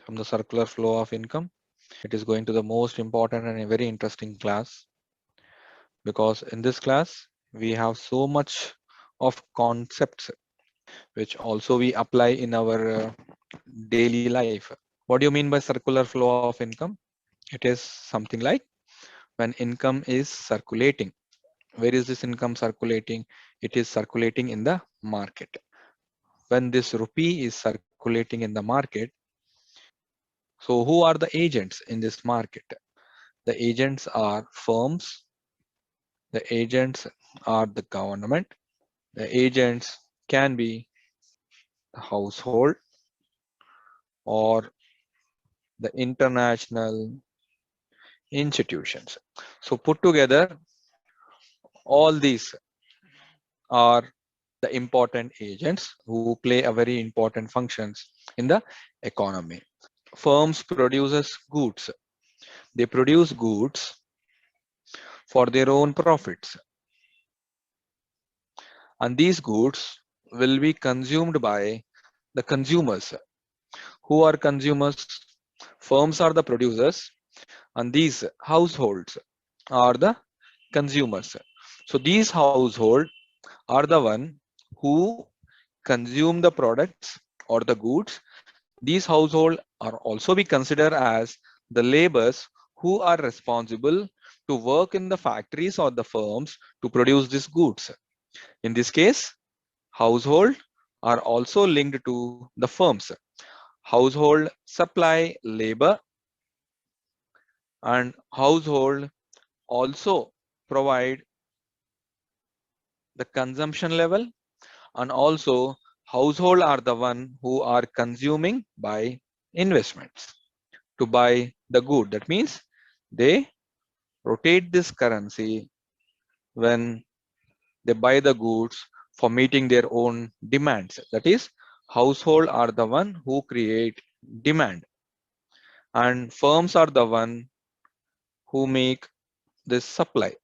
from the circular flow of income. It is going to the most important and a very interesting class, because in this class we have so much of concepts which also we apply in our daily life. What do you mean by circular flow of income? It is something like when income is circulating. Where is this income circulating? It is circulating in the market. When this rupee is circulating in the market, so who are the agents in this market? The agents are firms, the agents are the government, the agents can be the household or the international institutions. So put together, all these are the important agents who play a very important functions in the economy. Firms produces goods. They produce goods for their own profits, and these goods will be consumed by the consumers. Who are consumers? Firms are the producers, and these households are the consumers. So these households are the one who consume the products or the goods. These households are also be considered as the laborers who are responsible to work in the factories or the firms to produce these goods. In this case, household are also linked to the firms. Household supply labor, and household also provide the consumption level, and also household are the one who are consuming by investments to buy the good. That means they rotate this currency when they buy the goods for meeting their own demands. That is, household are the one who create demand, and firms are the one who make this supply.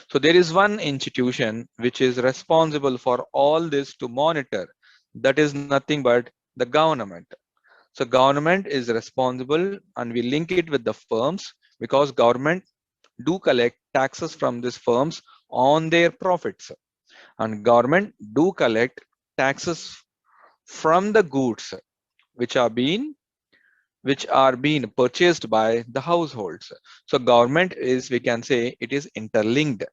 So there is one institution which is responsible for all this to monitor. That is nothing but the government. So government is responsible, and we link it with the firms because government do collect taxes from these firms on their profits, and government do collect taxes from the goods which are being purchased by the households. So government is, we can say, it is interlinked.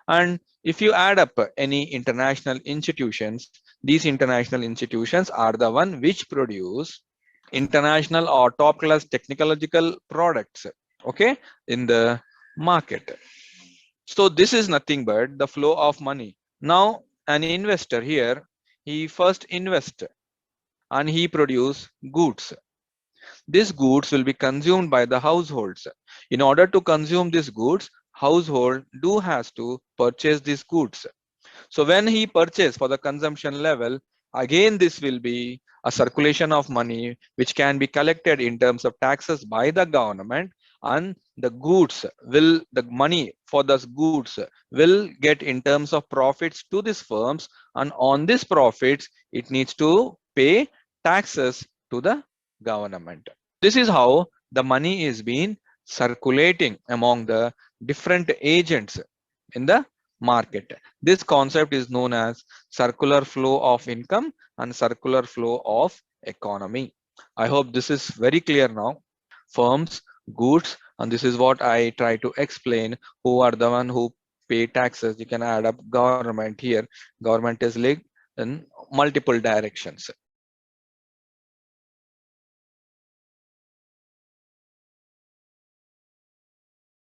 And if you add up any international institutions, these international institutions are the one which produce international or top class technological products, okay, in the market. So this is nothing but the flow of money. Now an investor here, he first invest and he produce goods. These goods will be consumed by the households. In order to consume these goods, household do has to purchase these goods. So when he purchase for the consumption level, again this will be a circulation of money which can be collected in terms of taxes by the government, and the goods will, the money for those goods will get in terms of profits to these firms, and on these profits it needs to pay taxes to the government. This is how the money is being circulating among the different agents in the market. This concept is known as circular flow of income and circular flow of economy. I hope this is very clear now. Firms, goods, and this is what I try to explain. Who are the one who pay taxes? You can add up government here. Government is linked in multiple directions.